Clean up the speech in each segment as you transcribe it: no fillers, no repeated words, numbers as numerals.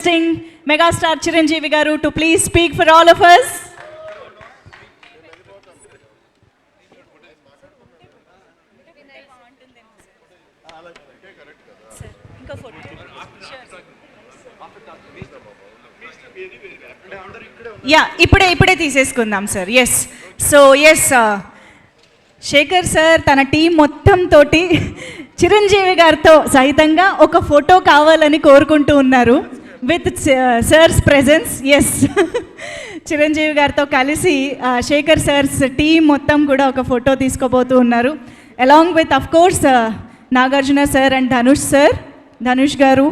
Megastar Chiranjeevi garu to please speak for all of us. Yeah, ఇప్పుడే తీసేసుకుందాం sir. Yes Shekhar sir తన team మొత్తం తోటి చిరంజీవి గారితో సహితంగా ఒక ఫోటో కావాలని కోరుకుంటూ ఉన్నారు with sir's presence. Yes, Chiranjeevi గారితో కలిసి శేఖర్ సార్స్ టీం మొత్తం కూడా ఒక ఫోటో తీసుకోబోతూ ఉన్నారు, along with of course Nagarjuna sir and Dhanush sir. Dhanush గారు,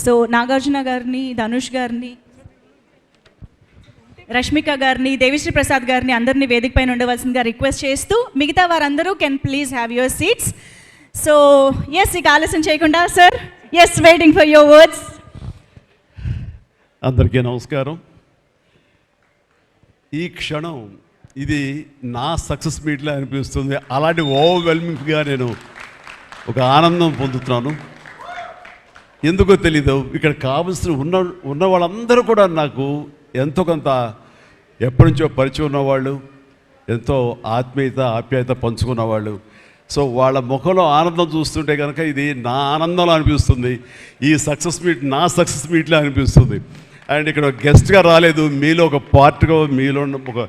సో నాగార్జున గారిని, ధనుష్ గారిని, రష్మిక గారిని, దేవిశ్రీ ప్రసాద్ గారిని అందరినీ వేదిక పైన ఉండవలసిందిగా రిక్వెస్ట్ చేస్తూ మిగతా వారందరూ can please have your seats. So yes, ఇక ఆలస్యం చేయకుండా sir, yes, waiting for your words. అందరికీ నమస్కారం. ఈ క్షణం ఇది నా సక్సెస్ మీట్లా అనిపిస్తుంది. అలాంటి ఓవర్వెల్మింగ్గా నేను ఒక ఆనందం పొందుతున్నాను. ఎందుకో తెలీదు, ఇక్కడ కావలసిన ఉన్న వాళ్ళందరూ కూడా నాకు ఎంతో కొంత ఎప్పటి నుంచో పరిచయం ఉన్నవాళ్ళు, ఎంతో ఆప్యాయత పంచుకున్నవాళ్ళు. సో వాళ్ళ ముఖంలో ఆనందం చూస్తుంటే కనుక ఇది నా ఆనందంలో అనిపిస్తుంది. ఈ సక్సెస్ మీట్ నా సక్సెస్ మీట్లో అనిపిస్తుంది. అండ్ ఇక్కడ గెస్ట్గా రాలేదు, మీలో ఒక పార్ట్గా, మీలో ఒక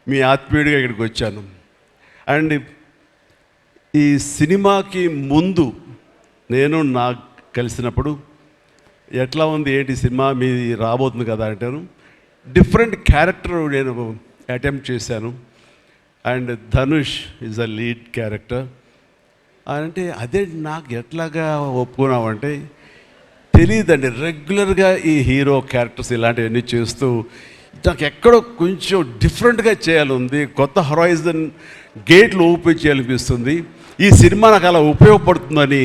మీ ఆత్మీయుడిగా ఇక్కడికి వచ్చాను. అండ్ ఈ సినిమాకి ముందు నేను కలిసినప్పుడు ఎట్లా ఉంది, ఏంటి సినిమా మీది రాబోతుంది కదా అంటాను. డిఫరెంట్ క్యారెక్టర్ నేను అటెంప్ట్ చేశాను. And Dhanush is a lead character. అంటే అదే నాకు ఎట్లాగా ఒప్పుకున్నామంటే తెలియదండి. రెగ్యులర్గా ఈ హీరో క్యారెక్టర్స్ ఇలాంటివన్నీ చేస్తూ నాకు ఎక్కడో కొంచెం డిఫరెంట్గా చేయాలి, కొత్త హొరైజన్ గేట్లు ఓపెన్ చేయాలనిపిస్తుంది. ఈ సినిమా నాకు అలా ఉపయోగపడుతుందని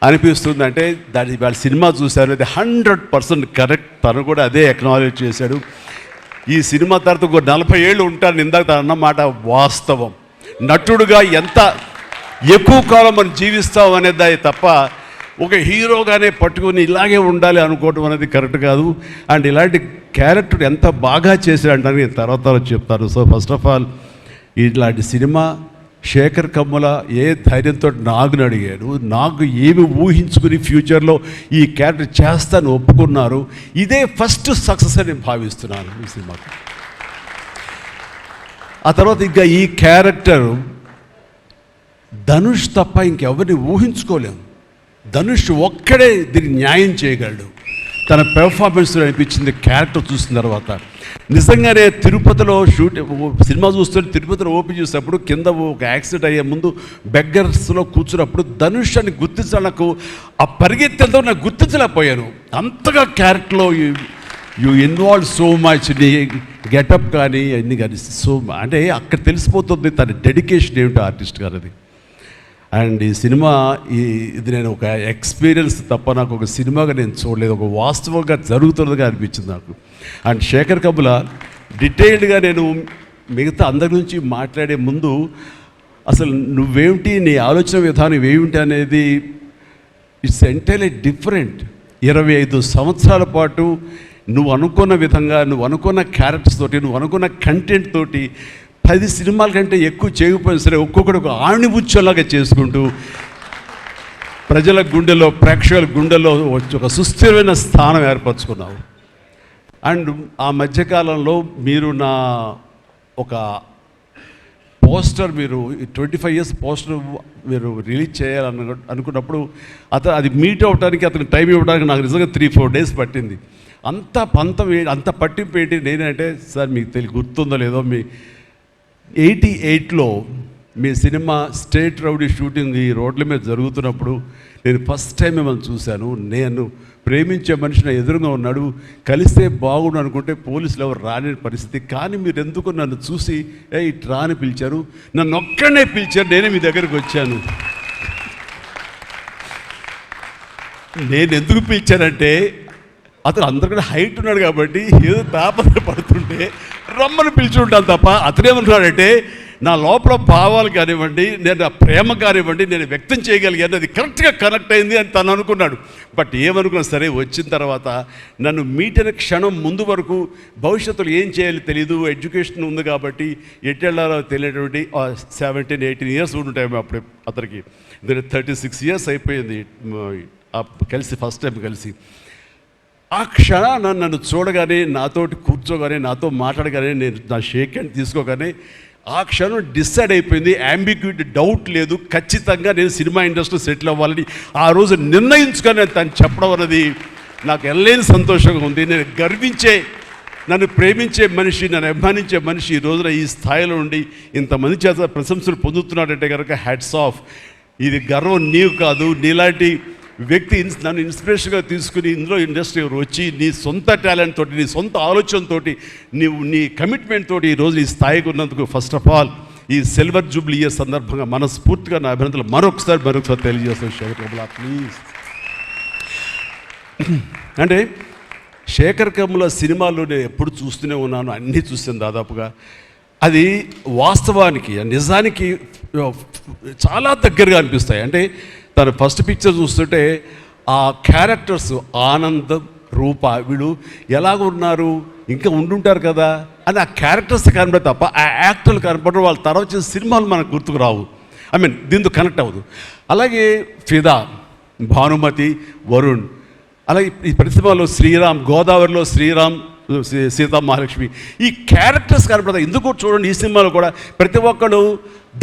అనిపిస్తుంది. అంటే దాని వాళ్ళ సినిమా చూశారు, అది 100% కరెక్ట్. తను కూడా అదే ఎక్నాలెడ్జ్ చేశాడు. ఈ సినిమా తర్వాత ఒక 40 ఏళ్ళు ఉంటాను, ఇందాక తను అన్నమాట వాస్తవం. నటుడుగా ఎంత ఎక్కువ కాలం మనం జీవిస్తాం అనేది తప్ప ఒక హీరోగానే పట్టుకుని ఇలాగే ఉండాలి అనుకోవడం అనేది కరెక్ట్ కాదు. అండ్ ఇలాంటి క్యారెక్టర్ ఎంత బాగా చేశాడంటే నేను తర్వాత చెప్తాను. సో ఫస్ట్ ఆఫ్ ఆల్ ఇలాంటి సినిమా శేఖర్ కమ్ముల ఏ ధైర్యంతో నాగుని అడిగాడు, నాకు ఏమి ఊహించుకుని ఫ్యూచర్లో ఈ క్యారెక్టర్ చేస్తాను ఒప్పుకున్నారు. ఇదే ఫస్ట్ సక్సెస్ అని నేను భావిస్తున్నాను ఈ సినిమాకి. ఆ తర్వాత ఇంకా ఈ క్యారెక్టర్ ధనుష్ తప్ప ఇంకెవరిని ఊహించుకోలేము. ధనుష్ ఒక్కడే దీనికి న్యాయం చేయగలడు. తన పెర్ఫార్మెన్స్ అనిపించింది క్యారెక్టర్ చూసిన తర్వాత. నిజంగానే తిరుపతిలో సినిమా చూస్తుంటే తిరుపతిలో ఓపెన్ చేసినప్పుడు కింద ఒక యాక్సిడెంట్ అయ్యే ముందు బెగ్గర్స్లో కూర్చున్నప్పుడు ధనుష్ అని గుర్తించడానికి ఆ పరిగెత్తేంతో నాకు గుర్తించలేకపోయాను. అంతగా క్యారెక్టర్లో యూ ఇన్వాల్వ్ సో మచ్. నీ గెటప్ కానీ అన్నీ కానీ సో అంటే అక్కడ తెలిసిపోతుంది తన డెడికేషన్ ఏమిటో ఆర్టిస్ట్ గారిది. అండ్ ఈ సినిమా ఇది నేను ఒక ఎక్స్పీరియన్స్ తప్ప నాకు ఒక సినిమాగా నేను చూడలేదు, ఒక వాస్తవంగా జరుగుతున్నదిగా అనిపించింది నాకు. అండ్ శేఖర్ కమ్ముల డీటెయిల్డ్గా నేను మిగతా అందరి నుంచి మాట్లాడే ముందు అసలు నువ్వేమిటి, నీ ఆలోచన విధానం ఏమిటి అనేది ఇట్స్ ఎంటైర్లీ డిఫరెంట్. 25 సంవత్సరాల పాటు నువ్వు అనుకున్న విధంగా, నువ్వు అనుకున్న క్యారెక్టర్స్ తోటి, నువ్వు అనుకున్న కంటెంట్ తోటి 10 సినిమాల కంటే ఎక్కువ చేయకపోయినా సరే ఒక్కొక్కటి ఒక ఆణిముచ్చలాగా చేసుకుంటూ ప్రజల గుండెలో, ప్రేక్షకుల గుండెలో ఒక సుస్థిరమైన స్థానం ఏర్పరచుకున్నావు. అండ్ ఆ మధ్యకాలంలో మీరు నా ఒక పోస్టర్, మీరు 25 years పోస్టర్ మీరు రిలీజ్ చేయాలని అనుకున్నప్పుడు అది మీట్ అవ్వడానికి, అతను టైం ఇవ్వడానికి నాకు నిజంగా 3-4 days పట్టింది. అంత అంత పట్టింపు ఏంటి నేనంటే, సార్ మీకు గుర్తుందో లేదో, మీ 88లో మీ సినిమా స్టేట్ రౌడీ షూటింగ్ ఈ రోడ్ల మీద జరుగుతున్నప్పుడు నేను ఫస్ట్ టైం మిమ్మల్ని చూశాను. నేను ప్రేమించే మనిషి నా ఎదురుగా ఉన్నాడు, కలిస్తే బాగుండు అనుకుంటే పోలీసులు ఎవరు రాని పరిస్థితి. కానీ మీరు ఎందుకు నన్ను చూసి ఇటు రాని పిలిచారు, నన్ను ఒక్కడనే పిలిచారు, నేనే మీ దగ్గరికి వచ్చాను. నేను ఎందుకు పిలిచానంటే అతను అందరికన్నా హైట్ ఉన్నాడు కాబట్టి ఏదో తాపత్ర పడుతుంటే రమ్మని పిలిచి ఉంటాను తప్ప అతనేమనుకున్నాడంటే నా లోపల భావాలు కానివ్వండి, నేను ఆ ప్రేమ కానివ్వండి నేను వ్యక్తం చేయగలిగాను, అది కరెక్ట్గా కనెక్ట్ అయింది అని తను అనుకున్నాడు. బట్ ఏమనుకున్నా సరే వచ్చిన తర్వాత నన్ను మీట్ అయిన క్షణం ముందు వరకు భవిష్యత్తులో ఏం చేయాలో తెలియదు, ఎడ్యుకేషన్ ఉంది కాబట్టి ఎటు వెళ్ళాలో తెలియటువంటి 17-18 ఇయర్స్ ఉంటాయి అప్పుడు అతనికి. 36 ఇయర్స్ అయిపోయింది కలిసి, ఫస్ట్ టైం కలిసి. ఆ క్షణాన నన్ను చూడగానే, నాతోటి కూర్చోగానే, నాతో మాట్లాడగానే, నేను నా షేక్ హ్యాండ్ తీసుకోగానే ఆ క్షణం డిసైడ్ అయిపోయింది. అంబిగ్యూటీ డౌట్ లేదు, ఖచ్చితంగా నేను సినిమా ఇండస్ట్రీలో సెటిల్ అవ్వాలని ఆ రోజు నిర్ణయించుకొని తను చెప్పడం అన్నది నాకు ఎల్లేని సంతోషంగా ఉంది. నేను గర్వించే, నన్ను ప్రేమించే మనిషి, నన్ను అభిమానించే మనిషి ఈ రోజున ఈ స్థాయిలో ఉండి ఇంతమంది చేత ప్రశంసలు పొందుతున్నాడంటే కనుక హ్యాట్స్ ఆఫ్. ఇది గర్వం నీవు కాదు, నీలాంటి వ్యక్తి నన్ను ఇన్స్పిరేషన్గా తీసుకుని ఇందులో ఇండస్ట్రీ వచ్చి నీ సొంత టాలెంట్ తోటి, నీ సొంత ఆలోచనతో, నీ కమిట్మెంట్ తోటి ఈరోజు ఈ స్థాయికి ఉన్నందుకు ఫస్ట్ ఆఫ్ ఆల్ ఈ సిల్వర్ జూబ్లీ ఇయర్ సందర్భంగా మనస్ఫూర్తిగా నా అభినందనలు మరొకసారి తెలియజేస్తాను. శేఖర్ కమ్ముల ప్లీజ్. అంటే శేఖర్ కమ్ముల సినిమాలు నేను ఎప్పుడు చూస్తూనే ఉన్నాను, అన్నీ చూస్తాను దాదాపుగా. అది వాస్తవానికి నిజానికి చాలా దగ్గరగా అనిపిస్తాయి. అంటే తన ఫస్ట్ పిక్చర్ చూస్తుంటే ఆ క్యారెక్టర్స్ ఆనందం, రూప వీళ్ళు ఎలాగున్నారు, ఇంకా ఉండుంటారు కదా అని ఆ క్యారెక్టర్స్ కనబడే తప్ప ఆ యాక్టర్లు కనపడరు. వాళ్ళ తర్వాత వచ్చిన సినిమాలు మనకు గుర్తుకు రావు, దీంతో కనెక్ట్ అవ్వదు. అలాగే ఫిదా, భానుమతి, వరుణ్, అలాగే ఈ ప్రతి సినిమాలో శ్రీరామ్, గోదావరిలో శ్రీరామ్, సీతా మహాలక్ష్మి, ఈ క్యారెక్టర్స్ కనపడతాయి. ఎందుకు చూడండి ఈ సినిమాలో కూడా ప్రతి ఒక్కరు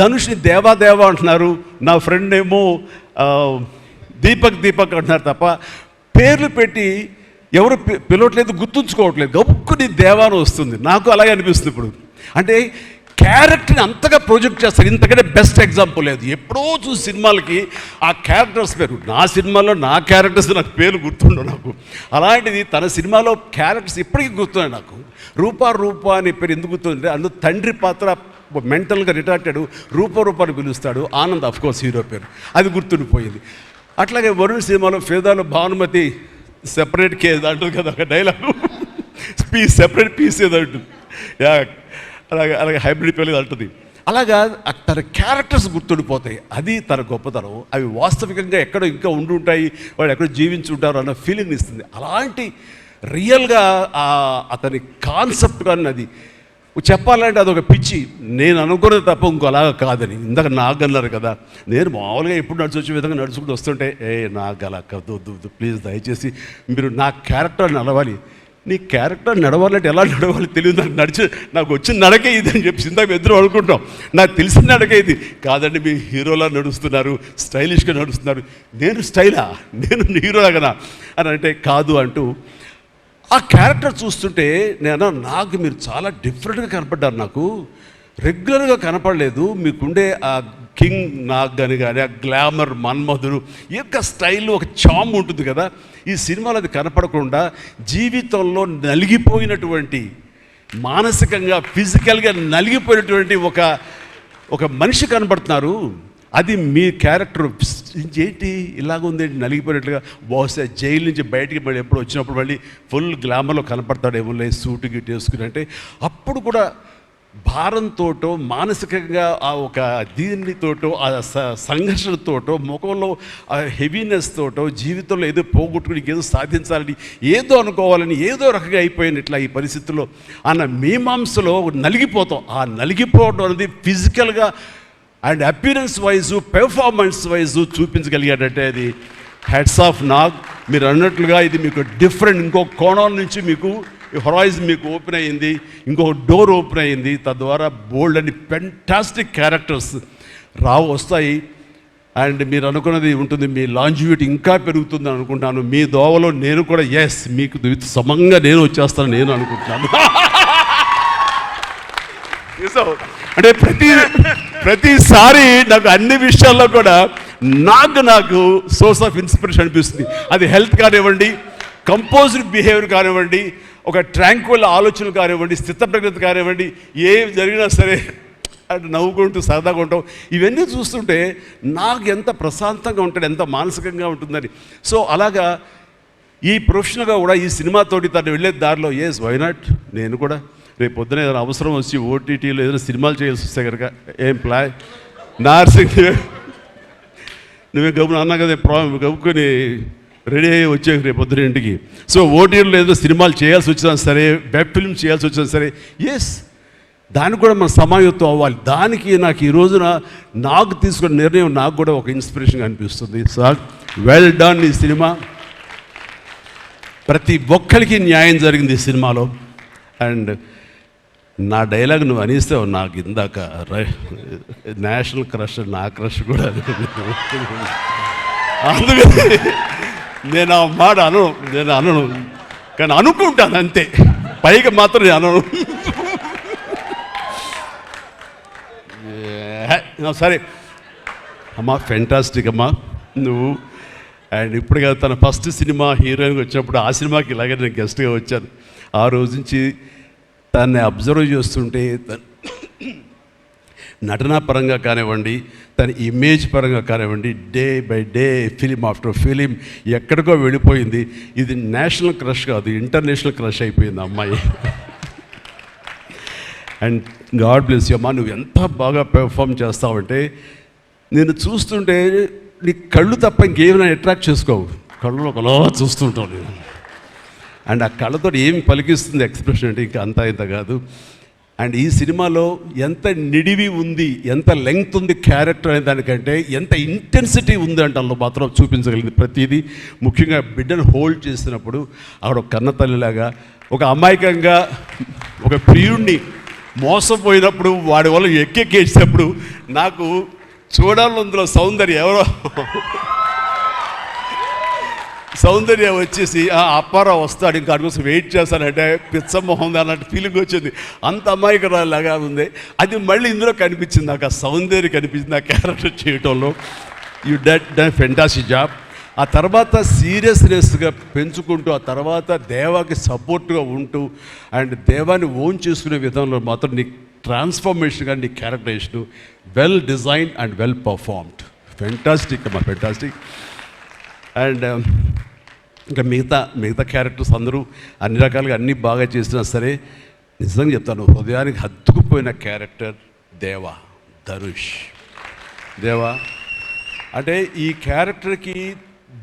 ధనుష్ని దేవా అంటున్నారు, నా ఫ్రెండ్ ఏమో దీపక్ అంటున్నారు తప్ప పేర్లు పెట్టి ఎవరు పిలవట్లేదు, గుర్తుంచుకోవట్లేదు. గబుక్కుని దేవాను వస్తుంది. నాకు అలాగే అనిపిస్తుంది ఇప్పుడు. అంటే క్యారెక్టర్ని అంతగా ప్రొజెక్ట్ చేస్తారు, ఇంతకంటే బెస్ట్ ఎగ్జాంపుల్ లేదు. ఎప్పుడో చూసి సినిమాలకి ఆ క్యారెక్టర్స్ పేరు, నా సినిమాలో నా క్యారెక్టర్స్ నాకు పేరు గుర్తుండవు నాకు. అలాంటిది తన సినిమాలో క్యారెక్టర్స్ ఇప్పటికీ గుర్తున్నాయి నాకు. రూపా అనే పేరు ఎందుకు గుర్తుందంటే అందులో తండ్రి పాత్ర మెంటల్గా రిటార్టెడ్ రూపాన్ని పిలుస్తాడు. ఆనంద్ ఆఫ్ కోర్స్ హీరో పేరు, అది గుర్తుండిపోయింది. అట్లాగే వరుణ్ సినిమాలో ఫిదాలో భానుమతి సెపరేట్ కేజ్ అంటుంది కదా ఒక డైలాగు, సెపరేట్ పీస్ ఏదో అంటుంది, అలాగే హైబ్రిడ్ పిల్లలు అంటుంది. అలాగా తన క్యారెక్టర్స్ గుర్తుండిపోతాయి, అది తన గొప్పతనం. అవి వాస్తవికంగా ఎక్కడో ఇంకా ఉండుంటాయి, వాళ్ళు ఎక్కడో జీవించుంటారు అన్న ఫీలింగ్ ఇస్తుంది. అలాంటి రియల్గా అతని కాన్సెప్ట్ కానీ అది చెప్పాలంటే అదొక పిచ్చి. నేను అనుకున్నది తప్ప ఇంకోలాగా కాదని. ఇందాక నాకు అన్నారు కదా, నేను మామూలుగా ఎప్పుడు నడిచి వచ్చే విధంగా నడుచుకుంటూ వస్తుంటే నాకు అలా వద్దు ప్లీజ్, దయచేసి మీరు నా క్యారెక్టర్ నడవాలి. నీ క్యారెక్టర్ నడవాలంటే ఎలా నడవాలి తెలియదు నాకు. నాకు వచ్చిన నడకే ఇది అని చెప్పి ఇందాక ఎదురు అనుకుంటాం, నాకు తెలిసిన నడకే ఇది కాదండి. మీ హీరోలా నడుస్తున్నారు, స్టైలిష్గా నడుస్తున్నారు. నేను స్టైలా, నేను హీరోలాగనా అని అంటే కాదు అంటూ ఆ క్యారెక్టర్ చూస్తుంటే నాకు మీరు చాలా డిఫరెంట్గా కనపడ్డారు. నాకు రెగ్యులర్గా కనపడలేదు. మీకుండే ఆ కింగ్ నాగ్ అని కానీ ఆ గ్లామర్ మన్మధుడు ఈ యొక్క స్టైల్లో ఒక చామ్ ఉంటుంది కదా, ఈ సినిమాలో అది కనపడకుండా జీవితంలో నలిగిపోయినటువంటి, మానసికంగా ఫిజికల్గా నలిగిపోయినటువంటి ఒక మనిషి కనపడుతున్నారు. అది మీ క్యారెక్టర్. ఏంటి ఇలాగుందేంటి నలిగిపోయినట్లుగా, బహుశా జైలు నుంచి బయటికి మళ్ళీ ఎప్పుడు వచ్చినప్పుడు మళ్ళీ ఫుల్ గ్లామర్లో కనపడతాడేమో సూటు గిట్టు వేసుకుని. అంటే అప్పుడు కూడా భారంతోటో మానసికంగా ఆ ఒక దీనితోటో ఆ సంఘర్షణతోటో ముఖంలో ఆ హెవీనెస్ తోటో జీవితంలో ఏదో పోగొట్టుకుని ఏదో సాధించాలని ఏదో అనుకోవాలని ఏదో రకంగా అయిపోయినట్లా ఈ పరిస్థితుల్లో అన్న మీమాంసలో నలిగిపోతాం. ఆ నలిగిపోవడం అనేది ఫిజికల్గా and appearance wise performance wise చూపించగలిగాడంటే అది హ్యాట్స్ ఆఫ్ నాగ్. మీరు అన్నట్లుగా ఇది మీకు డిఫరెంట్, ఇంకో కోణం నుంచి మీకు హొరైజన్ మీకు ఓపెన్ అయ్యింది, ఇంకో డోర్ ఓపెన్ అయ్యింది. తద్వారా బోల్డ్ అని ఫెంటాస్టిక్ క్యారెక్టర్స్ వస్తాయి. అండ్ మీరు అనుకున్నది ఉంటుంది, మీ లాంజివిటీ ఇంకా పెరుగుతుంది అనుకుంటాను. మీ దోవలో నేను కూడా మీకు సమంగా నేను వచ్చేస్తాను నేను అనుకుంటున్నాను. సో అంటే ప్రతిసారి నాకు అన్ని విషయాల్లో కూడా నాకు సోర్స్ ఆఫ్ ఇన్స్పిరేషన్ అనిపిస్తుంది. అది హెల్త్ కానివ్వండి, కంపోజ్డ్ బిహేవియర్ కానివ్వండి, ఒక ట్రాంక్వల్ ఆలోచనలు కానివ్వండి, స్థితప్రజ్ఞత కానివ్వండి, ఏం జరిగినా సరే అంటే నవ్వుకుంటూ సరదాగా ఉంటాం. ఇవన్నీ చూస్తుంటే నాకు ఎంత ప్రశాంతంగా ఉంటుంది, ఎంత మానసికంగా ఉంటుందని. సో అలాగా ఈ ప్రొఫెషనల్గా కూడా ఈ సినిమాతోటి తను వెళ్ళే దారిలో వై నాట్ నేను కూడా రేపు పొద్దున ఏదైనా అవసరం వచ్చి ఓటీటీలో ఏదైనా సినిమాలు చేయాల్సి వస్తే కనుక ఏం ప్లాన్ నార్సింగ్ నువ్వే గబుని అన్నా కదా గబుకొని రెడీ అయ్యి వచ్చే రేపు పొద్దున ఇంటికి. సో ఓటీటీలో ఏదైనా సినిమాలు చేయాల్సి వచ్చినా సరే, వెబ్ ఫిల్మ్ చేయాల్సి వచ్చినా సరే, దానికి కూడా మన సమాయత్తం అవ్వాలి. దానికి నాకు ఈ రోజున నాకు తీసుకున్న నిర్ణయం నాకు కూడా ఒక ఇన్స్పిరేషన్గా అనిపిస్తుంది. Sir well done. ఈ సినిమా ప్రతి ఒక్కరికి న్యాయం జరిగింది ఈ సినిమాలో. అండ్ నా డైలాగ్ నువ్వు అనిస్తావు నాకు ఇందాక నేషనల్ క్రష్, నా క్రష్ కూడా అందుకని నేను ఆ మాట నేను అనను, కానీ అనుకుంటాను అంతే, పైకి మాత్రం నేను అనను. సరే అమ్మా, ఫెంటాస్టిక్ అమ్మా నువ్వు. అండ్ ఇప్పుడుగా తన ఫస్ట్ సినిమా హీరోయిన్గా వచ్చినప్పుడు ఆ సినిమాకి ఇలాగే నేను గెస్ట్గా వచ్చాను. ఆ రోజు నుంచి తనని అబ్జర్వ్ చేస్తుంటే నటనా పరంగా కానివ్వండి, తన ఇమేజ్ పరంగా కానివ్వండి, day by day film after film ఎక్కడికో వెళ్ళిపోయింది. ఇది నేషనల్ క్రష్ కాదు, ఇంటర్నేషనల్ క్రష్ అయిపోయింది అమ్మాయి. అండ్ గాడ్ బ్లెస్ యూ అమ్మా. నువ్వు ఎంత బాగా పెర్ఫామ్ చేస్తావంటే నేను చూస్తుంటే నీ కళ్ళు తప్ప ఇంకేమైనా అట్రాక్ట్ చేసుకోవు, కళ్ళు ఒకలా చూస్తుంటావు నేను. అండ్ ఆ కళ్ళతో ఏమి పలికిస్తుంది ఎక్స్ప్రెషన్ అంటే ఇంకా అంతా ఇంత కాదు. అండ్ ఈ సినిమాలో ఎంత నిడివి ఉంది, ఎంత లెంగ్త్ ఉంది క్యారెక్టర్ అనే దానికంటే ఎంత ఇంటెన్సిటీ ఉంది అంటే అందులో మాత్రం చూపించగలిగింది ప్రతిదీ. ముఖ్యంగా బిడ్డను హోల్డ్ చేసినప్పుడు ఆవిడ ఒక కన్న తల్లిలాగా, ఒక అమాయకంగా ఒక ప్రియుడిని మోసపోయినప్పుడు వాడి వల్ల ఎక్కేసినప్పుడు నాకు చూడాలి అందులో సౌందర్య వచ్చేసి అప్పారావు వస్తాడు ఇంకా కోసం వెయిట్ చేస్తానంటే పిచ్చమొహం అన్నట్టు ఫీలింగ్ వచ్చింది. అంత అమాయకురాలాగా ఉంది. అది మళ్ళీ ఇందులో కనిపించింది నాకు, ఆ సౌందర్య కనిపించింది ఆ క్యారెక్టర్ చేయటంలో. You done fantastic job. ఆ తర్వాత సీరియస్నెస్గా పెంచుకుంటూ, ఆ తర్వాత దేవాకి సపోర్ట్గా ఉంటూ అండ్ దేవాన్ని ఓన్ చేసుకునే విధంలో మాత్రం నీ ట్రాన్స్ఫర్మేషన్ కానీ నీ characterisation well designed and well performed. Fantastic అమ్మా, ఫెంటాస్టిక్. అండ్ ఇంకా మిగతా క్యారెక్టర్స్ అందరూ అన్ని రకాలుగా అన్నీ బాగా చేసినా సరే నిజంగా చెప్తాను, హృదయానికి హత్తుకుపోయిన క్యారెక్టర్ ధనుష్. అంటే ఈ క్యారెక్టర్కి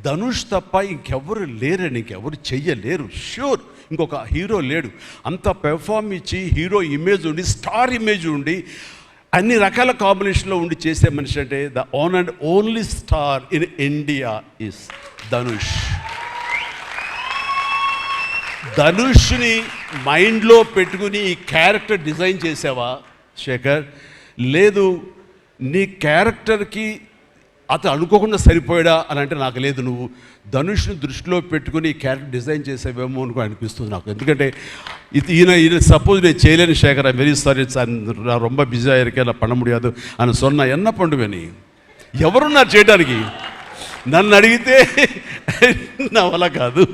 ధనుష్ తప్ప ఇంకెవరు లేరని, ఇంకెవరు చెయ్యలేరు. ష్యూర్ ఇంకొక హీరో లేడు. అంత పెర్ఫార్మ్ ఇచ్చి హీరో ఇమేజ్ ఉండి, స్టార్ ఇమేజ్ ఉండి, అన్ని రకాల కాంబినేషన్లో ఉండి చేసే మనిషి అంటే the one and only star in India is Dhanush. ధనుష్ని మైండ్లో పెట్టుకుని ఈ క్యారెక్టర్ డిజైన్ చేసావా శేఖర్? లేదు, నీ క్యారెక్టర్కి అతను అనుకోకుండా సరిపోయాడా అని అంటే నాకు లేదు. నువ్వు ధనుష్ని దృష్టిలో పెట్టుకుని ఈ క్యారెక్టర్ డిజైన్ చేసేవేమో అనుకో అనిపిస్తుంది నాకు. ఎందుకంటే ఈయన సపోజ్ నేను చేయలేని శేఖర్, ఐ వెరీ సారీ, నా రొంబ బిజీగా இருக்கேன், நான் பண்ண முடியாது అని சொன்னா என்ன பண்ணுவேని? ఎవరున్నారు చేయడానికి? నన్ను అడిగితే నా వల్ల కాదు,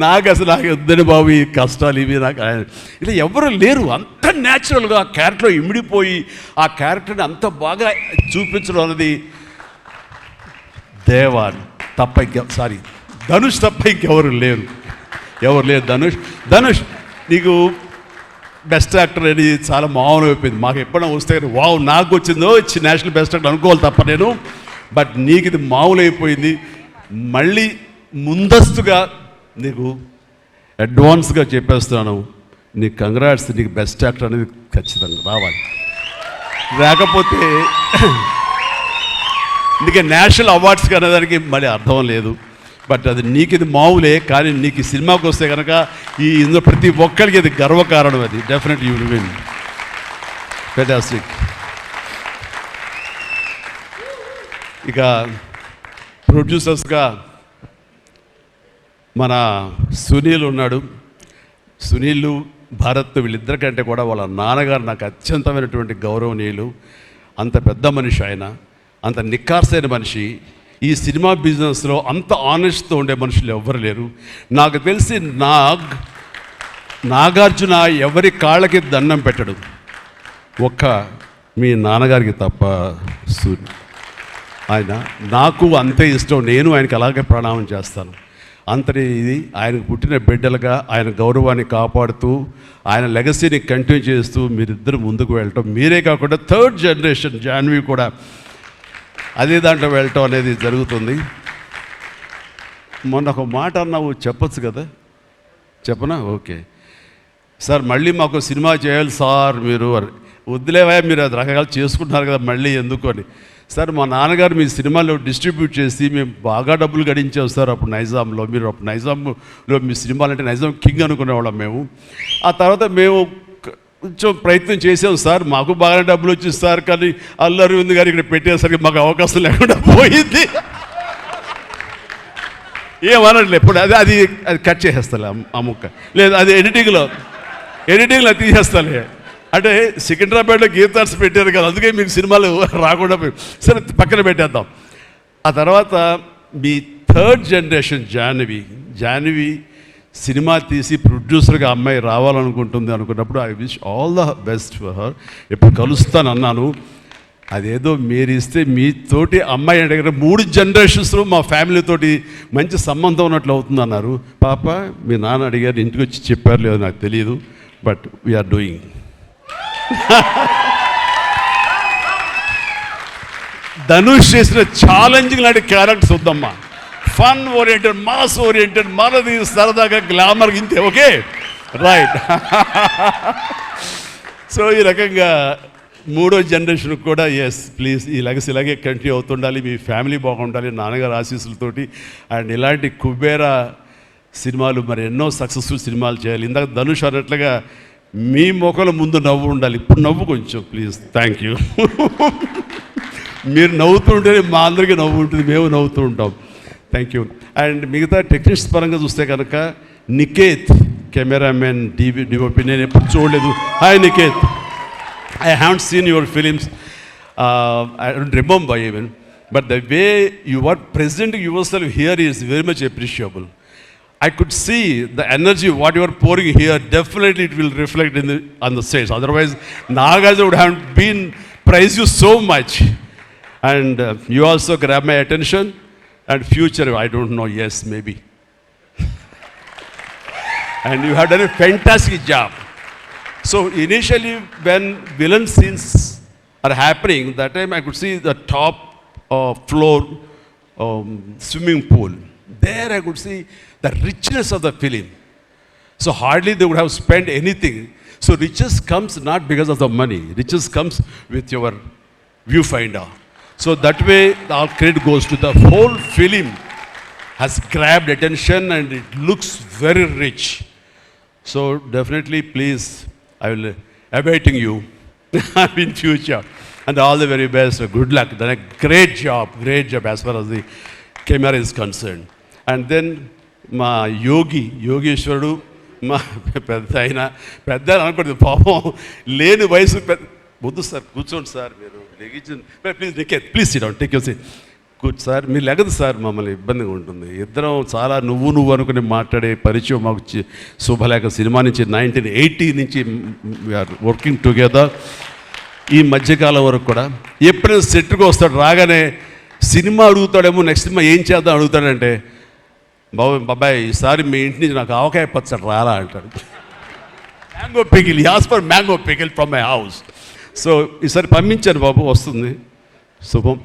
నాకు వద్దని బాబు ఈ కష్టాలు ఇవి నాకు ఇలా ఎవరు లేరు. అంత న్యాచురల్గా ఆ క్యారెక్టర్లో ఇమిడిపోయి ఆ క్యారెక్టర్ని అంత బాగా చూపించడం అన్నది ధనుష్ తప్ప ఇంకెవరు లేరు. ధనుష్ నీకు బెస్ట్ యాక్టర్ అని చాలా మామూలు అయిపోయింది. మాకు ఎప్పుడైనా వస్తే వావ్ నాకు వచ్చిందో నేషనల్ బెస్ట్ యాక్టర్ అనుకోవాలి తప్ప నేను. బట్ నీకు ఇది మామూలు అయిపోయింది. మళ్ళీ ముందస్తుగా నీకు అడ్వాన్స్గా చెప్పేస్తున్నాను, నీకు కంగ్రాట్స్. నీకు బెస్ట్ యాక్టర్ అనేది ఖచ్చితంగా రావాలి. లేకపోతే నీకు నేషనల్ అవార్డ్స్ అనేదానికి మళ్ళీ అర్థం లేదు. బట్ అది నీకు ఇది మామూలే, కానీ నీకు ఈ సినిమాకి వస్తే కనుక ఇందులో ప్రతి ఒక్కరికి ఇది గర్వకారణం. అది definitely you will win. Fantastic. ఇక ప్రొడ్యూసర్స్గా మన సునీల్ ఉన్నాడు. సునీల్ భరత్ వీళ్ళిద్దరికంటే కూడా వాళ్ళ నాన్నగారు నాకు అత్యంతమైనటువంటి గౌరవనీయులు. అంత పెద్ద మనిషి ఆయన, అంత నిక్కార్సైన మనిషి. ఈ సినిమా బిజినెస్లో అంత ఆనెస్ట్తో ఉండే మనుషులు ఎవ్వరు లేరు. నాకు తెలిసి నాగార్జున ఎవరి కాళ్ళకి దండం పెట్టడు, ఒక్క మీ నాన్నగారికి తప్ప. సూర్య ఆయన నాకు అంతే ఇష్టం, నేను ఆయనకి అలాగే ప్రణామం చేస్తాను. అంతటి ఇది ఆయనకు పుట్టిన బిడ్డలుగా ఆయన గౌరవాన్ని కాపాడుతూ ఆయన లెగసీని కంటిన్యూ చేస్తూ మీరిద్దరు ముందుకు వెళ్ళటం, మీరే కాకుండా థర్డ్ జనరేషన్ జాన్వి కూడా అదే దాంట్లో వెళ్ళటం అనేది జరుగుతుంది. మొన్న ఒక మాట అన్నావు, చెప్పచ్చు కదా, చెప్పనా? ఓకే సార్, మళ్ళీ మాకు సినిమా చేయాలి సార్, మీరు వద్దులేవా, మీరు అది రకరకాలు చేసుకుంటున్నారు కదా మళ్ళీ ఎందుకు అని. సార్, మా నాన్నగారు మీ సినిమాలో డిస్ట్రిబ్యూట్ చేసి మేము బాగా డబ్బులు గడించాం సార్ అప్పుడు నైజాంలో. మీరు అప్పుడు నైజాంలో మీ సినిమాలు అంటే నైజాం కింగ్ అనుకునేవాళ్ళం మేము. ఆ తర్వాత మేము కొంచెం ప్రయత్నం చేసాం సార్, మాకు బాగానే డబ్బులు వచ్చింది సార్, కానీ అల్లు అరవింద్ గారు ఇక్కడ పెట్టేసరికి మాకు అవకాశం లేకుండా పోయింది. ఏమనట్లే ఇప్పుడు అది కట్ చేసేస్తాలే ఆ ముక్క, లేదు అది ఎడిటింగ్లో తీసేస్తాలే. అంటే సికింద్రాబాద్లో గీతార్స్ పెట్టారు కదా, అందుకే మీకు సినిమాలు రాకుండా సరే పక్కన పెట్టేద్దాం. ఆ తర్వాత మీ థర్డ్ జనరేషన్ జాహ్నవి సినిమా తీసి ప్రొడ్యూసర్గా అమ్మాయి రావాలనుకుంటుంది అనుకున్నప్పుడు I wish all the best for her. ఎప్పుడు కలుస్తాను అన్నాను, అదేదో మీరు ఇస్తే మీతోటి అమ్మాయి అంటే 3 జనరేషన్స్లో మా ఫ్యామిలీతోటి మంచి సంబంధం ఉన్నట్లు అవుతుంది అన్నారు. పాప మీ నాన్న అడిగారు, ఇంటికి వచ్చి చెప్పారు లేదో నాకు తెలియదు, బట్ వీఆర్ డూయింగ్. ధనుష్ చేసిన ఛాలెంజింగ్ లాంటి క్యారెక్టర్స్ వద్దమ్మా, ఫన్ ఓరియంటెడ్, మాస్ ఓరియంటెడ్, మనది సరదాగా గ్లామర్ ఇంతే. Okay right. సో ఈ రకంగా 3వ జనరేషన్ కూడా ఎస్ ప్లీజ్ ఈ లెగసీ ఇలాగే కంటిన్యూ అవుతుండాలి, మీ ఫ్యామిలీ బాగుండాలి నాన్నగారు ఆశీస్సులతోటి. అండ్ ఇలాంటి కుబేరా సినిమాలు మరి ఎన్నో సక్సెస్ఫుల్ సినిమాలు చేయాలి. ఇందాక ధనుష్ అన్నట్లుగా మీ మొక్కల ముందు నవ్వు ఉండాలి, ఇప్పుడు నవ్వు కొంచెం ప్లీజ్. Thank you. మీరు నవ్వుతూ ఉంటేనే మా అందరికీ నవ్వు ఉంటుంది, మేము నవ్వుతూ ఉంటాం. Thank you. అండ్ మిగతా టెక్నిక్స్ పరంగా చూస్తే కనుక నికేత్ కెమెరామెన్ డిఓపి నేను ఎప్పుడు చూడలేదు. Hi Niket, I haven't seen your films, I don't remember even, but the way you are presenting yourself here is very much appreciable. I could see the energy, what you are pouring here, definitely it will reflect on the stage. Otherwise, Nagarjuna would have been praised you so much. And you also grab my attention, and future, I don't know, yes, maybe. And you have done a fantastic job. So initially when villain scenes are happening, that time I could see the top floor swimming pool. There I could see the richness of the film. So hardly they would have spent anything. So riches comes not because of the money. Riches comes with your viewfinder. So that way our credit goes to the whole film has grabbed attention and it looks very rich. So definitely please, I will awaiting you in future, and all the very best. Good luck. Done a great job as far as the camera is concerned. And then మా యోగేశ్వరుడు మా పెద్ద అనుకోండి పాపం, లేని వయసు వద్దు sir, కూర్చోండి sir, మీరు లెగించండి please. Niket please sit down, take your seat. Sir మీరు లెగదు సార్, మమ్మల్ని ఇబ్బందిగా ఉంటుంది. ఇద్దరం చాలా నువ్వు అనుకుని మాట్లాడే పరిచయం మాకు శుభలేఖ సినిమా నుంచి 1980 నుంచి వీఆర్ వర్కింగ్ టుగెదర్. ఈ మధ్యకాలం వరకు కూడా ఎప్పుడైనా సెట్కి వస్తాడు, రాగానే సినిమా అడుగుతాడేమో, నెక్స్ట్ సినిమా ఏం చేద్దాం అడుగుతాడంటే, బాబాయ్ ఈసారి మీ ఇంటి నుంచి నాకు ఆవకాయ పచ్చడి రాలా అంటాడు. Mango pickle, as for mango pickle from my house. So ఈసారి పంపించాను బాబు, వస్తుంది. శుభం,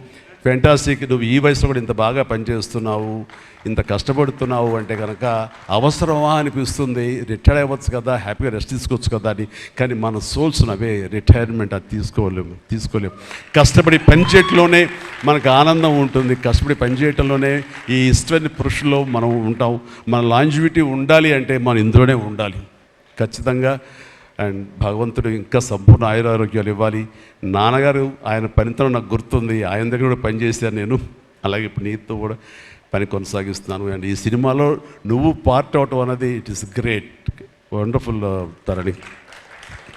ఫెంటాస్టిక్. నువ్వు ఈ వయసులో కూడా ఇంత బాగా పనిచేస్తున్నావు, ఇంత కష్టపడుతున్నావు అంటే కనుక అవసరమా అనిపిస్తుంది. రిటైర్ అవ్వచ్చు కదా, హ్యాపీగా రెస్ట్ తీసుకోవచ్చు కదా అని. కానీ మన సోల్స్ అవే, రిటైర్మెంట్ అది తీసుకోలేము. కష్టపడి పనిచేయటంలోనే మనకు ఆనందం ఉంటుంది, కష్టపడి పనిచేయటంలోనే ఈ ఇష్టమైన పురుషుల్లో మనం ఉంటాం. మన లాంజివిటీ ఉండాలి అంటే మనం ఇందులోనే ఉండాలి ఖచ్చితంగా. అండ్ భగవంతుడు ఇంకా సంపూర్ణ ఆయురారోగ్యాలు ఇవ్వాలి. నాన్నగారు ఆయన పనితనం నాకు గుర్తుంది, ఆయన దగ్గర కూడా పనిచేశాను నేను, అలాగే ఇప్పుడు నీతో కూడా పని కొనసాగిస్తున్నాను. అండ్ ఈ సినిమాలో నువ్వు పార్ట్ అవటం అనేది it is great. Wonderful Tarani,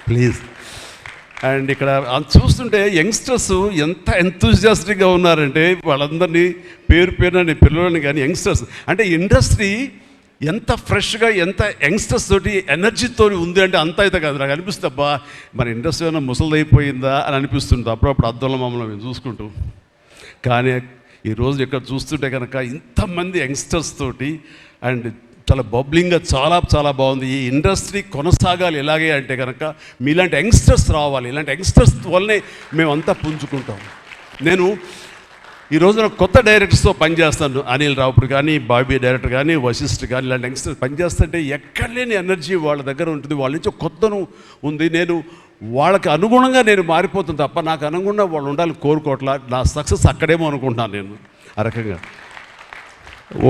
please. And ఇక్కడ చూస్తుంటే యంగ్స్టర్స్ ఎంత ఎంతూజియాస్టిక్గా ఉన్నారంటే వాళ్ళందరినీ పేరు పేరున నేను పిల్లలని కానీ యంగ్స్టర్స్ అంటే ఇండస్ట్రీ ఎంత ఫ్రెష్గా ఎంత యంగ్స్టర్స్ తోటి ఎనర్జీతో ఉంది అంటే అంత అయితే కాదు. నాకు అనిపిస్తుంది అబ్బా మన ఇండస్ట్రీ ఏమైనా ముసలిదైపోయిందా అని అనిపిస్తుంది అప్పుడప్పుడు అద్దంలో మమ్మల్ని మేము చూసుకుంటూ. కానీ ఈరోజు ఇక్కడ చూస్తుంటే కనుక ఇంతమంది యంగ్స్టర్స్ తోటి అండ్ చాలా బబ్లింగ్గా చాలా చాలా బాగుంది. ఈ ఇండస్ట్రీ కొనసాగాలి ఎలాగే అంటే కనుక మీలాంటి యంగ్స్టర్స్ రావాలి. ఇలాంటి యంగ్స్టర్స్ వల్లనే మేమంతా పుంజుకుంటాం. నేను ఈ రోజున కొత్త డైరెక్టర్స్తో పనిచేస్తాను. అనిల్ రావుపుడు కానీ, బాబీ డైరెక్టర్ కానీ, వశిష్ఠ్ కానీ, ఇలాంటి యంగ్స్టర్స్ పనిచేస్తుంటే ఎక్కడ లేని ఎనర్జీ వాళ్ళ దగ్గర ఉంటుంది. వాళ్ళ నుంచి కొత్తను ఉంది. నేను వాళ్ళకి అనుగుణంగా నేను మారిపోతుంది తప్ప నాకు అనుగుణంగా వాళ్ళు ఉండాలని కోరుకోవట్లా. నా సక్సెస్ అక్కడేమో అనుకుంటున్నాను నేను. ఆ రకంగా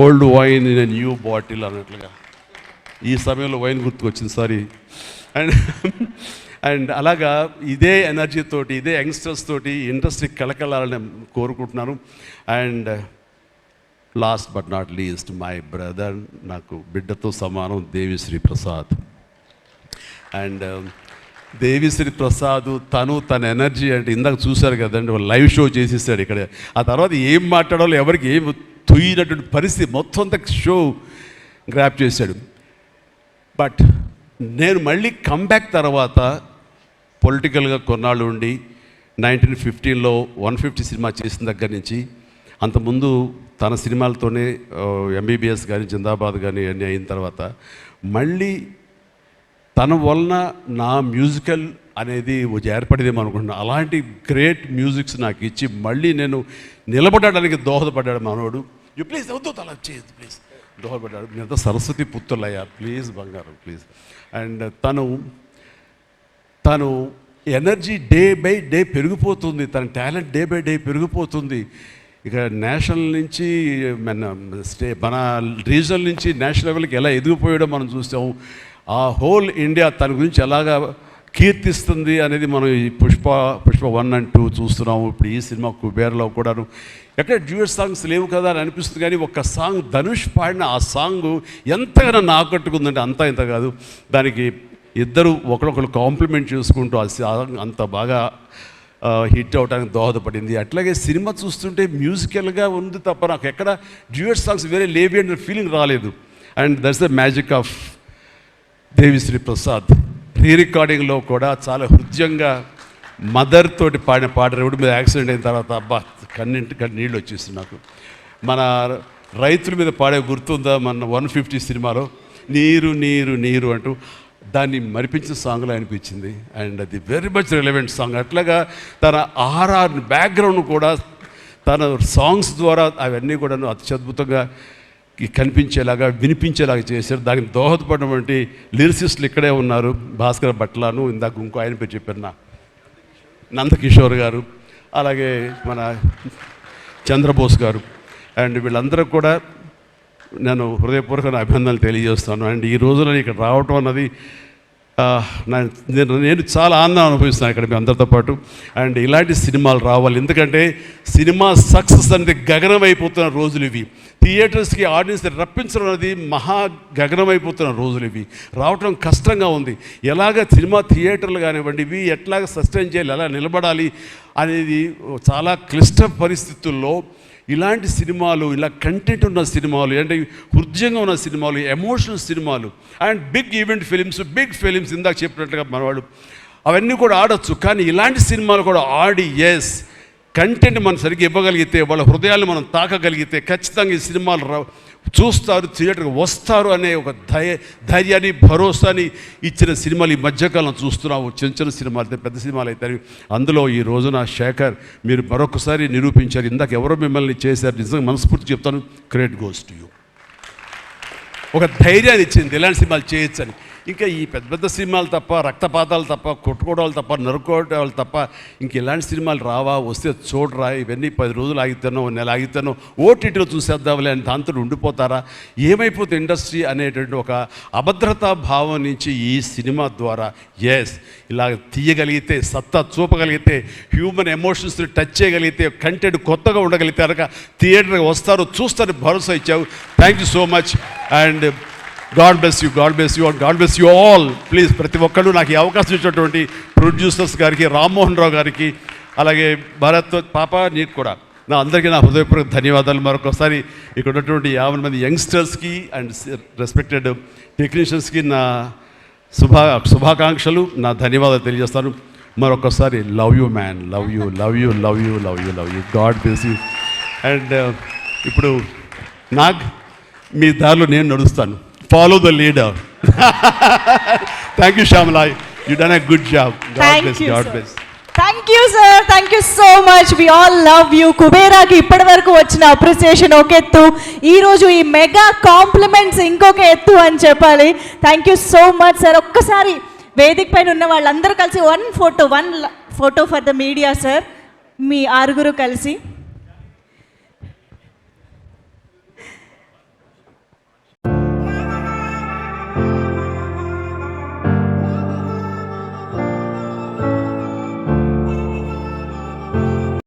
old wine in new bottle అన్నట్లుగా ఈ సమయంలో వైన్ గుర్తుకొచ్చింది, సారీ. అండ్ అలాగా ఇదే ఎనర్జీతోటి ఇదే యంగ్స్టర్స్ తోటి ఇండస్ట్రీ కలకలాలని కోరుకుంటున్నాను. And last but not least my brother, నాకు బిడ్డతో సమానం, దేవిశ్రీ ప్రసాద్. అండ్ దేవిశ్రీ ప్రసాద్ తన ఎనర్జీ అంటే ఇందాక చూశారు కదండి, లైవ్ షో చేసేసాడు ఇక్కడ. ఆ తర్వాత ఏం మాట్లాడాలో ఎవరికి ఏం తుయ్యినటువంటి పరిస్థితి మొత్తం అంతా షో గ్రాప్ చేశాడు. బట్ నేను మళ్ళీ కమ్బ్యాక్ తర్వాత పొలిటికల్గా కొన్నాళ్ళు ఉండి 1915లో 150 సినిమా చేసిన దగ్గర నుంచి అంతకుముందు తన సినిమాలతోనే ఎంబీబీఎస్ కానీ జిందాబాద్ కానీ అన్నీ అయిన తర్వాత మళ్ళీ తన వలన నా మ్యూజికల్ అనేది ఏర్పడేదేమో అనుకుంటున్నాను. అలాంటి గ్రేట్ మ్యూజిక్స్ నాకు ఇచ్చి మళ్ళీ నేను నిలబడడానికి దోహదపడ్డాడు మనోడు. యూ ప్లీజ్ వద్దు అలా చేయదు ప్లీజ్, దోహదపడ్డాడు. మీరంతా సరస్వతి పుత్రులయ్యా ప్లీజ్ బంగారం ప్లీజ్. అండ్ తను ఎనర్జీ డే బై డే పెరిగిపోతుంది, తన టాలెంట్ డే బై డే పెరిగిపోతుంది. ఇక నేషనల్ నుంచి మన రీజనల్ నుంచి నేషనల్ లెవెల్కి ఎలా ఎదిగిపోయాడో మనం చూసాము. ఆ హోల్ ఇండియా తన గురించి ఎలాగా కీర్తిస్తుంది అనేది మనం ఈ పుష్ప 1 and 2 చూస్తున్నాము. ఇప్పుడు ఈ సినిమా కుబేర్లో కూడాను ఎక్కడ డ్యూయట్ సాంగ్స్ లేవు కదా అని అనిపిస్తుంది. కానీ ఒక్క సాంగ్ ధనుష్ పాడిన ఆ సాంగ్ ఎంతగానో ఆకట్టుకుందంటే అంతా ఇంత కాదు. దానికి ఇద్దరు ఒకరొకరు కాంప్లిమెంట్ చేసుకుంటూ ఆ సాంగ్ అంత బాగా హిట్ అవడానికి దోహదపడింది. అట్లాగే సినిమా చూస్తుంటే మ్యూజికల్గా ఉంది తప్ప నాకు ఎక్కడ డ్యూయట్ సాంగ్స్ వేరే లేవి అనే ఫీలింగ్ రాలేదు. And that's the magic of Devi Sri Prasad. రీ రికార్డింగ్లో కూడా చాలా హృదయంగా మదర్ తోటి పాడిన పాట రోడ్డు మీద యాక్సిడెంట్ అయిన తర్వాత అబ్బా కన్నింటి నీళ్ళు వచ్చేస్తుంది నాకు. మన రైతుల మీద పాడే గుర్తుందా మన 150 సినిమాలో నీరు నీరు నీరు అంటూ దాన్ని మరిపించిన సాంగ్లో అనిపించింది. అండ్ అది వెరీ మచ్ రిలవెంట్ సాంగ్. అట్లాగా తన ఆర్ఆర్ బ్యాక్గ్రౌండ్ కూడా తన సాంగ్స్ ద్వారా అవన్నీ కూడా అత్యద్భుతంగా కనిపించేలాగా వినిపించేలాగా చేశారు. దానికి దోహదపడినటువంటి లిరిసిస్టులు ఇక్కడే ఉన్నారు. భాస్కర్ భట్లాను, ఇందాక ఇంకో ఆయన పేరు చెప్పారు నందకిషోర్ గారు, అలాగే మన చంద్రబోస్ గారు. అండ్ వీళ్ళందరూ కూడా నేను హృదయపూర్వక అభినందనలు తెలియజేస్తాను. అండ్ ఈ రోజున ఇక్కడ రావటం అన్నది నేను చాలా ఆనందం అనుభవిస్తున్నాను ఇక్కడ మీ అందరితో పాటు. అండ్ ఇలాంటి సినిమాలు రావాలి, ఎందుకంటే సినిమా సక్సెస్ అనేది గగనమైపోతున్న రోజులు ఇవి. థియేటర్స్కి ఆడియన్స్ రప్పించడం అనేది మహా గగనమైపోతున్న రోజులు ఇవి. రావటం కష్టంగా ఉంది. ఎలాగ సినిమా థియేటర్లు కానివ్వండి ఇవి ఎట్లాగ సస్టైన్ చేయాలి, ఎలా నిలబడాలి అనేది చాలా క్లిష్ట పరిస్థితుల్లో ఇలాంటి సినిమాలు, ఇలా కంటెంట్ ఉన్న సినిమాలు, అంటే హృదయంగా ఉన్న సినిమాలు, ఎమోషనల్ సినిమాలు and big event big films ఇందాక చెప్పినట్లుగా మనవాడు అవన్నీ కూడా ఆడొచ్చు. కానీ ఇలాంటి సినిమాలు కూడా ఆడి కంటెంట్ మనం సరిగ్గా ఇవ్వగలిగితే, వాళ్ళ హృదయాలను మనం తాకగలిగితే ఖచ్చితంగా ఈ సినిమాలు చూస్తారు, థియేటర్కి వస్తారు అనే ఒక ధైర్యాన్ని భరోసాని ఇచ్చిన సినిమాలు ఈ మధ్యకాలం చూస్తున్నాము. చిన్న చిన్న సినిమాలు అయితే పెద్ద సినిమాలు అయితే అందులో ఈ రోజున శేఖర్ మీరు మరొకసారి నిరూపించారు. ఇందాక ఎవరో మిమ్మల్ని చేశారు, నిజంగా మనస్ఫూర్తి చెప్తాను, క్రెడిట్ గోస్ టు యూ. ఒక ధైర్యాన్ని ఇచ్చింది ఇలాంటి సినిమాలు చేయొచ్చని. ఇంకా ఈ పెద్ద పెద్ద సినిమాలు తప్ప, రక్తపాతాలు తప్ప, కొట్టుకోవడాలు తప్ప, నరుకోవడాలు తప్ప ఇంక ఇలాంటి సినిమాలు రావా, వస్తే చూడరా, ఇవన్నీ 10 రోజులు ఆగితేనో నెల ఆగితేనో ఓటీటీలో చూసేద్దాంలే అని దాంతో ఉండిపోతారా, ఏమైపోతే ఇండస్ట్రీ అనేటువంటి ఒక అభద్రతా భావం నుంచి ఈ సినిమా ద్వారా ఇలా తీయగలిగితే, సత్తా చూపగలిగితే, హ్యూమన్ ఎమోషన్స్ని టచ్ చేయగలిగితే, కంటెంట్ కొత్తగా ఉండగలిగితే కనుక థియేటర్కి వస్తారు, చూస్తారు, భరోసా ఇచ్చావు. Thank you so much. And God bless you, God bless you, God bless you all. Please ప్రతి ఒక్కరు నాకు ఈ అవకాశం ఇచ్చినటువంటి ప్రొడ్యూసర్స్ గారికి, రామ్మోహన్ రావు గారికి, అలాగే భరత్ పాప నీకు కూడా నా అందరికీ నా హృదయపూర్వక ధన్యవాదాలు. మరొకసారి ఇక్కడ ఉన్నటువంటి 50 మంది యంగ్స్టర్స్కి అండ్ రెస్పెక్టెడ్ టెక్నీషియన్స్కి నా శుభాకాంక్షలు, నా ధన్యవాదాలు తెలియజేస్తాను. మరొకసారి love you man, love you, love you, love you, love you, love you. God bless you. And ఇప్పుడు నాగ్ మీ దారిలో నేను నడుస్తాను. Follow the leader. Thank you Shyamala, you done a good job. God bless, God bless. Thank you sir, thank you so much. We all love you. కుబేరాకి ఇప్పటి వరకు వచ్చిన appreciation ఒక ఎత్తు, ఈరోజు ఈ మెగా కాంప్లిమెంట్స్ ఇంకొక ఎత్తు అని చెప్పాలి. Thank you so much sir. ఒక్కసారి వేదిక పైన ఉన్న వాళ్ళందరూ కలిసి one photo for the media sir, మీ 6 కలిసి.